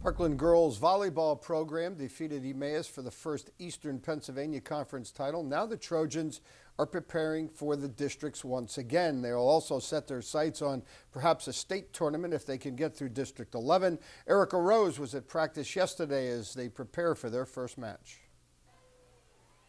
Parkland girls volleyball program defeated Emmaus for the first Eastern Pennsylvania Conference title. Now the Trojans are preparing for the districts once again. They'll also set their sights on perhaps a state tournament if they can get through District 11. Erica Rose was at practice yesterday as they prepare for their first match.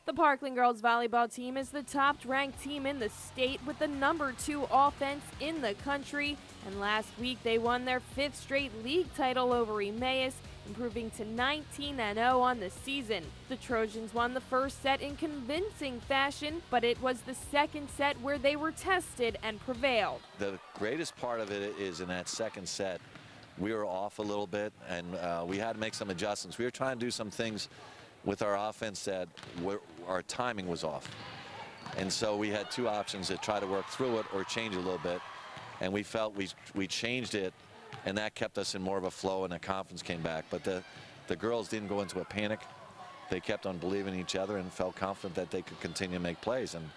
The Parkland girls volleyball team is the top-ranked team in the state with the #2 offense in the country. And last week they won their 5th straight league title over Emmaus, improving to 19-0 on the season. The Trojans won the first set in convincing fashion, but it was the second set where they were tested and prevailed. The greatest part of it is in that second set, we were off a little bit and we had to make some adjustments. We were trying to do some things with our offense that our timing was off. And so we had two options to try to work through it or change it a little bit. And we felt we changed it, and that kept us in more of a flow and the confidence came back. But the girls didn't go into a panic. They kept on believing in each other and felt confident that they could continue to make plays. And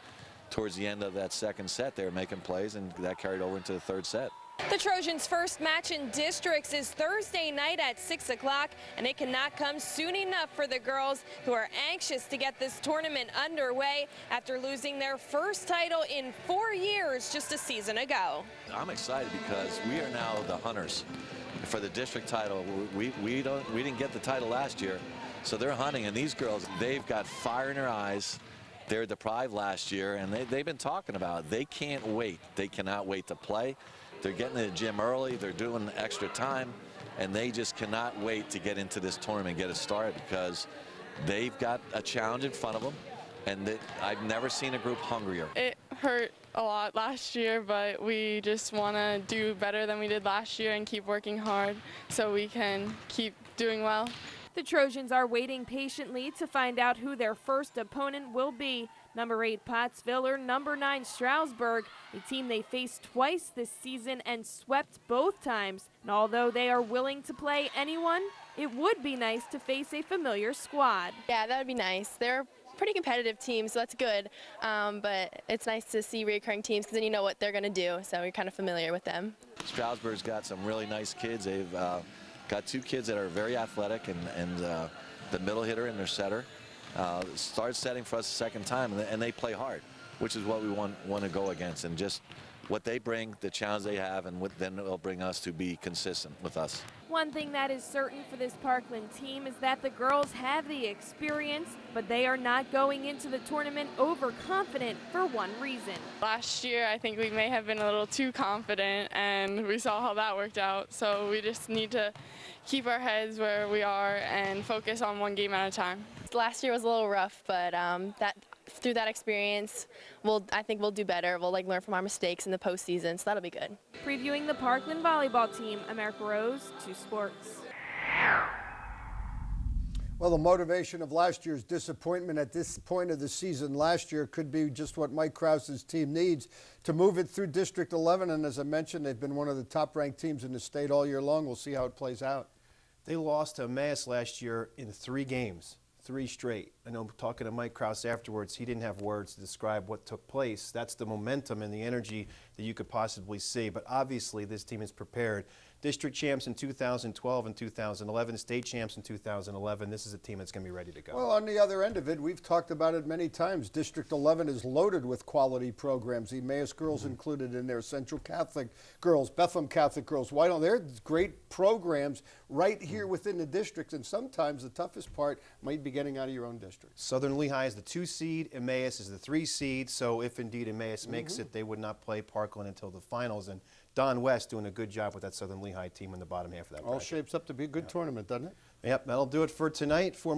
towards the end of that second set, they were making plays, and that carried over into the third set. The Trojans' first match in districts is Thursday night at 6 o'clock, and it cannot come soon enough for the girls who are anxious to get this tournament underway after losing their first title in 4 years just a season ago. I'm excited because we are now the hunters for the district title. We didn't get the title last year, so they're hunting, and these girls, they've got fire in their eyes. They were deprived last year, and they've been talking about it. They can't wait. They cannot wait to play. They're getting to the gym early. They're doing extra time, and they just cannot wait to get into this tournament and get it started because they've got a challenge in front of them, and I've never seen a group hungrier. It hurt a lot last year, but we just want to do better than we did last year and keep working hard so we can keep doing well. The Trojans are waiting patiently to find out who their first opponent will be. #8 Pottsville or #9 Stroudsburg, a team they faced twice this season and swept both times. And although they are willing to play anyone, it would be nice to face a familiar squad. Yeah, that would be nice. They're a pretty competitive team, so that's good. But it's nice to see recurring teams because then you know what they're going to do, so you're kind of familiar with them. Stroudsburg's got some really nice kids. They've got two kids that are very athletic, and the middle hitter and their setter start setting for us the second time, and they play hard, which is what we want to go against, and just what they bring, the challenge they have, and then it'll bring us to be consistent with us. One thing that is certain for this Parkland team is that the girls have the experience, but they are not going into the tournament overconfident for one reason. Last year, I think we may have been a little too confident, and we saw how that worked out. So we just need to keep our heads where we are and focus on one game at a time. Last year was a little rough, but through that experience, I think we'll do better. We'll learn from our mistakes in the postseason, so that'll be good. Previewing the Parkland volleyball team, I'm Erica Rose, 2 Sports. Well, the motivation of last year's disappointment at this point of the season last year could be just what Mike Krause's team needs to move it through District 11. And as I mentioned, they've been one of the top-ranked teams in the state all year long. We'll see how it plays out. They lost to Emmaus last year in 3 games. 3 straight. I know talking to Mike Krause afterwards, he didn't have words to describe what took place. That's the momentum and the energy that you could possibly see. But obviously, this team is prepared. District champs in 2012 and 2011, state champs in 2011. This is a team that's going to be ready to go. Well, on the other end of it, we've talked about it many times. District 11 is loaded with quality programs. Emmaus girls included in there, Central Catholic girls, Bethlehem Catholic girls, Whitehall. They're great programs right here within the districts, and sometimes the toughest part might be getting out of your own district. Southern Lehigh is the 2 seed, Emmaus is the 3 seed, so if indeed Emmaus makes it, they would not play Parkland until the finals. And Don West doing a good job with that Southern Lehigh team in the bottom half of that bracket. All shapes up to be a good tournament, doesn't it? Yep, that'll do it for tonight. For